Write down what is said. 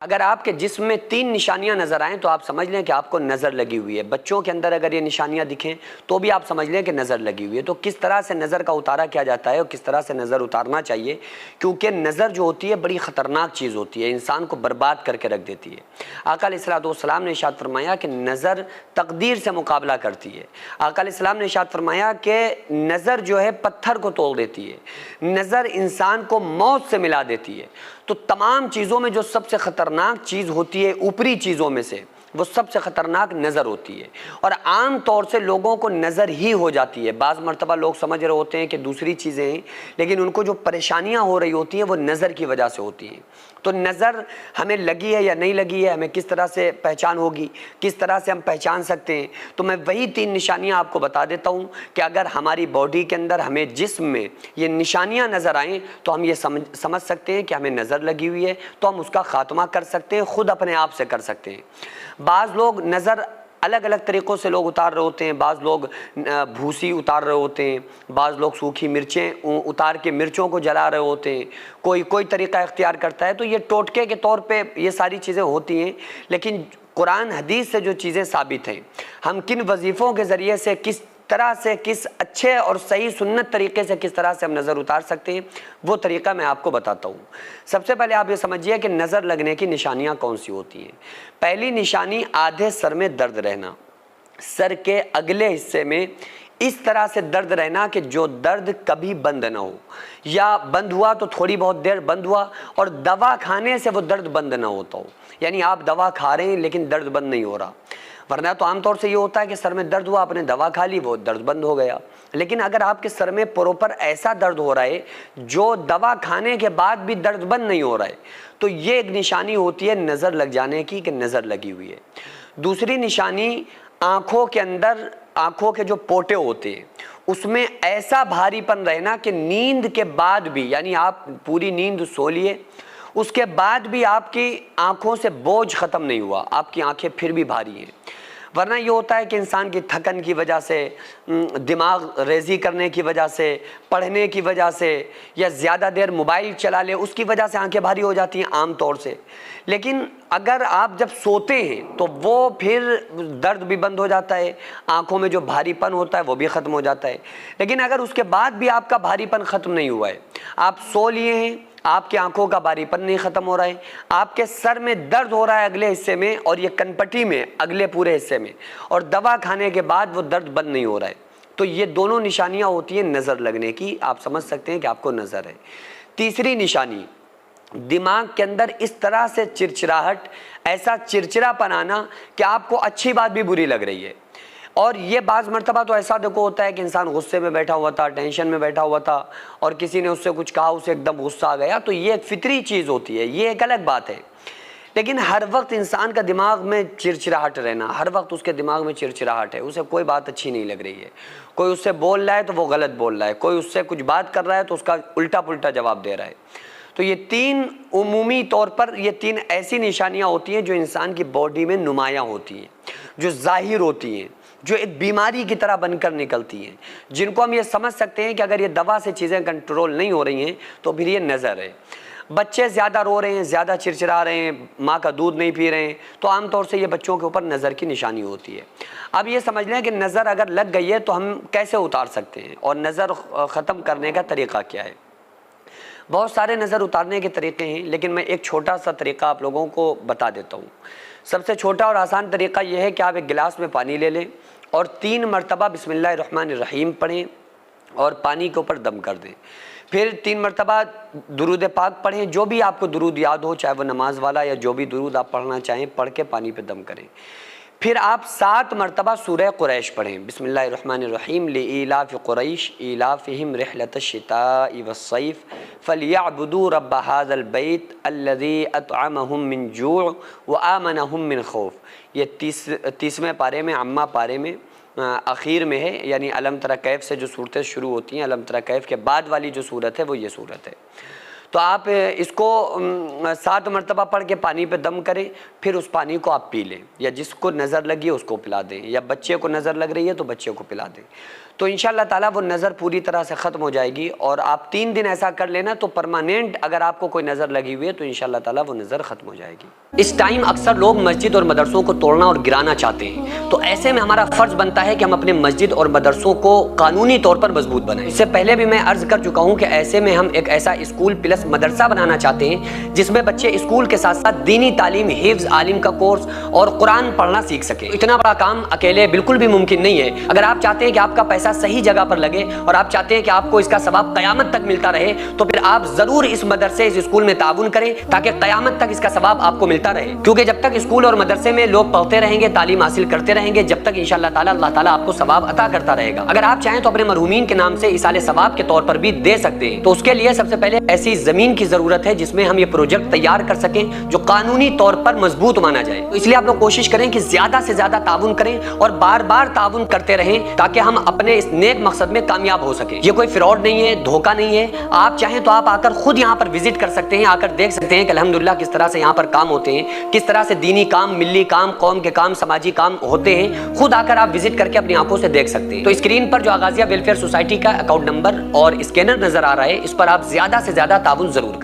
अगर आपके जिस्म में 3 निशानियां नज़र आएँ तो आप समझ लें कि आपको नज़र लगी हुई है। बच्चों के अंदर अगर ये निशानियां दिखें तो भी आप समझ लें कि नज़र लगी हुई है। तो किस तरह से नज़र का उतारा किया जाता है और किस तरह से नज़र उतारना चाहिए, क्योंकि नज़र जो होती है बड़ी ख़तरनाक चीज़ होती है, इंसान को बर्बाद करके रख देती है। आका अलैहिस्सलाम ने इरशाद फरमाया कि नज़र तकदीर से मुकाबला करती है। आका अलैहिस्सलाम ने इरशाद फरमाया कि नज़र जो है पत्थर को तोड़ देती है, नज़र इंसान को मौत से मिला देती है। तो तमाम चीज़ों में जो सबसे ख़तरनाक चीज़ होती है, ऊपरी चीज़ों में से वो सबसे ख़तरनाक नज़र होती है। और आम तौर से लोगों को नज़र ही हो जाती है। बाज़ मरतबा लोग समझ रहे होते हैं कि दूसरी चीज़ें हैं, लेकिन उनको जो परेशानियां हो रही होती हैं वो नज़र की वजह से होती हैं। तो नज़र हमें लगी है या नहीं लगी है, हमें किस तरह से पहचान होगी, किस तरह से हम पहचान सकते हैं। तो मैं वही 3 निशानियां आपको बता देता हूं कि अगर हमारी बॉडी के अंदर, हमें जिस्म में ये निशानियां नज़र आएँ तो हम ये समझ सकते हैं कि हमें नज़र लगी हुई है, तो हम उसका ख़ात्मा कर सकते हैं, ख़ुद अपने आप से कर सकते हैं। बाज़ लोग नज़र अलग अलग तरीक़ों से लोग उतार रहे होते हैं। बाज़ लोग भूसी उतार रहे होते हैं, बाज़ लोग सूखी मिर्चें उतार के मिर्चों को जला रहे होते हैं, कोई तरीक़ा इख्तियार करता है। तो ये टोटके के तौर पे ये सारी चीज़ें होती हैं, लेकिन कुरान हदीस से जो चीज़ें साबित हैं, हम किन वजीफ़ों के ज़रिए से किस तरह से, किस अच्छे और सही सुन्नत तरीके से किस तरह से हम नज़र उतार सकते हैं, वो तरीक़ा मैं आपको बताता हूँ। सबसे पहले आप ये समझिए कि नज़र लगने की निशानियाँ कौन सी होती हैं। पहली निशानी, आधे सर में दर्द रहना, सर के अगले हिस्से में इस तरह से दर्द रहना कि जो दर्द कभी बंद ना हो, या बंद हुआ तो थोड़ी बहुत देर बंद हुआ और दवा खाने से वो दर्द बंद ना होता हो। यानी आप दवा खा रहे हैं लेकिन दर्द बंद नहीं हो रहा। वरना तो आमतौर से ये होता है कि सर में दर्द हुआ, आपने दवा खा ली, वो दर्द बंद हो गया। लेकिन अगर आपके सर में प्रॉपर ऐसा दर्द हो रहा है जो दवा खाने के बाद भी दर्द बंद नहीं हो रहा है, तो ये एक निशानी होती है नज़र लग जाने की, कि नज़र लगी हुई है। दूसरी निशानी, आँखों के अंदर, आँखों के जो पोटे होते हैं उसमें ऐसा भारीपन रहना कि नींद के बाद भी, यानी आप पूरी नींद सो लिए, उसके बाद भी आपकी आँखों से बोझ ख़त्म नहीं हुआ, आपकी आँखें फिर भी भारी हैं। वरना ये होता है कि इंसान की थकन की वजह से, दिमाग रेज़ी करने की वजह से, पढ़ने की वजह से, या ज़्यादा देर मोबाइल चला ले उसकी वजह से आंखें भारी हो जाती हैं आम तौर से। लेकिन अगर आप जब सोते हैं तो वो फिर दर्द भी बंद हो जाता है, आंखों में जो भारीपन होता है वो भी ख़त्म हो जाता है। लेकिन अगर उसके बाद भी आपका भारीपन ख़त्म नहीं हुआ है, आप सो लिए हैं, आपकी आंखों का भारीपन नहीं ख़त्म हो रहा है, आपके सर में दर्द हो रहा है अगले हिस्से में और ये कनपट्टी में अगले पूरे हिस्से में, और दवा खाने के बाद वो दर्द बंद नहीं हो रहा है, तो ये दोनों निशानियां होती हैं नज़र लगने की। आप समझ सकते हैं कि आपको नज़र है। तीसरी निशानी, दिमाग के अंदर इस तरह से चिड़चिड़ाहट, ऐसा चिड़चिड़ापन आना कि आपको अच्छी बात भी बुरी लग रही है। और ये बाज़ मरतबा तो ऐसा देखो होता है कि इंसान गुस्से में बैठा हुआ था, टेंशन में बैठा हुआ था, और किसी ने उससे कुछ कहा, उसे एकदम गुस्सा आ गया, तो ये एक फितरी चीज़ होती है, ये एक अलग बात है। लेकिन हर वक्त इंसान का दिमाग में चिड़चिड़ाहट रहना, हर वक्त उसके दिमाग में चिड़चिड़ाहट है, उसे कोई बात अच्छी नहीं लग रही है, कोई उससे बोल रहा है तो वो गलत बोल रहा है, कोई उससे कुछ बात कर रहा है तो उसका उल्टा पुल्टा जवाब दे रहा है। तो ये 3 उमूमी तौर पर, ये 3 ऐसी निशानियाँ होती हैं जो इंसान की बॉडी में नुमायाँ होती हैं, जो ज़ाहिर होती हैं, जो एक बीमारी की तरह बनकर निकलती हैं, जिनको हम ये समझ सकते हैं कि अगर ये दवा से चीज़ें कंट्रोल नहीं हो रही हैं तो फिर ये नज़र है। बच्चे ज़्यादा रो रहे हैं, ज़्यादा चिड़चिड़ा रहे हैं, माँ का दूध नहीं पी रहे हैं, तो आमतौर से ये बच्चों के ऊपर नज़र की निशानी होती है। अब ये समझ लें कि नज़र अगर लग गई है तो हम कैसे उतार सकते हैं और नज़र ख़त्म करने का तरीक़ा क्या है। बहुत सारे नज़र उतारने के तरीक़े हैं, लेकिन मैं एक छोटा सा तरीक़ा आप लोगों को बता देता हूँ। सबसे छोटा और आसान तरीक़ा यह है कि आप एक गिलास में पानी ले लें और 3 मरतबा बिस्मिल्लाहिर्रहमानिर्रहीम पढ़ें और पानी के ऊपर दम कर दें। फिर 3 मरतबा दुरूद पाक पढ़ें, जो भी आपको दुरूद याद हो, चाहे वो नमाज वाला या जो भी दुरूद आप पढ़ना चाहें, पढ़ के पानी पे दम करें। फिर आप 7 मरतबा सूरह कुरैश पढ़ें, बिस्मिल्लाहिर्रहमानिर्रहीम, लिईलाफ़ि कुरैश ईलाफ़िहिम रिहलतश्शिताइ वस्सैफ़ फ़लियअबुदू रब्ब हाज़ल बैत अल्लज़ी अतअमहुम मिन जूअ व आमनहुम मिन खौफ़। ये 30वें पारे में, अम्मा पारे में आखिर में है, यानी अलम तरा कैफ से जो सूरतें शुरू होती हैं, अलम तरा कैफ के बाद वाली जो सूरत है वो ये सूरत है। तो आप इसको 7 मरतबा पढ़ के पानी पे दम करें, फिर उस पानी को आप पी लें, या जिसको नज़र लगी है उसको पिला दें, या बच्चे को नज़र लग रही है तो बच्चे को पिला दें। तो इंशाअल्लाह ताला वो नज़र पूरी तरह से ख़त्म हो जाएगी। और आप 3 दिन ऐसा कर लेना तो परमानेंट अगर आपको कोई नज़र लगी हुई है तो इंशाअल्लाह ताला वो नज़र ख़त्म हो जाएगी। इस टाइम अक्सर लोग मस्जिद और मदरसों को तोड़ना और गिराना चाहते हैं, तो ऐसे में हमारा फ़र्ज़ बनता है कि हम अपने मस्जिद और मदरसों को कानूनी तौर पर मजबूत बनाएं। इससे पहले भी मैं अर्ज़ कर चुका हूँ कि ऐसे में हम एक ऐसा स्कूल प्लस मदरसा बनाना चाहते हैं जिसमें बच्चे स्कूल के साथ साथ दीनी तालीम, हिफ्ज़, आलिम का कोर्स और कुरान पढ़ना सीख सके। इतना बड़ा काम अकेले बिल्कुल भी मुमकिन नहीं है। अगर आप चाहते हैं कि आपका पैसा सही जगह पर लगे और आप चाहते हैं कि आपको इसका सवाब क़यामत तक मिलता रहे, तो फिर आप ज़रूर इस मदरसे, इस स्कूल में ताउन करें ताकि क़यामत तक इसका सवाब आपको मिलता रहे। क्योंकि जब तक स्कूल और मदरसे में लोग पढ़ते रहेंगे, तालीम हासिल करते रहेंगे, जब तक इंशाअल्लाह ताला अल्लाह ताला आपको सवाब अता करता रहेगा। अगर आप चाहें तो अपने मरहूमीन के नाम से इसाले सवाब के तौर पर भी दे सकते हैं। तो उसके लिए सबसे पहले ऐसी ज़मीन की ज़रूरत है जिसमें हम ये प्रोजेक्ट तैयार कर सकें जो कानूनी तौर पर मजबूत माना जाए। तो इसलिए आप लोग कोशिश करें कि ज़्यादा से ज़्यादा ताउन करें और बार बार ताउन करते रहें ताकि हम अपने इस नेक मकसद में कामयाब हो सके। ये कोई फ्रॉड नहीं है, धोखा नहीं है। आप चाहें तो आप आकर खुद यहाँ पर विजिट कर सकते हैं, आकर देख सकते हैं कि अल्हम्दुलिल्लाह किस तरह से यहाँ पर काम होते हैं, किस तरह से दीनी काम, मिल्ली काम, कौम के काम, समाजी काम होते हैं। खुद आकर आप विजिट करके अपनी आंखों से देख सकते हैं। तो स्क्रीन पर जो आगाजिया वेलफेयर सोसाइटी का अकाउंट नंबर और स्कैनर नजर आ रहा है, इस पर आप ज्यादा से ज्यादा ताउन जरूर करें।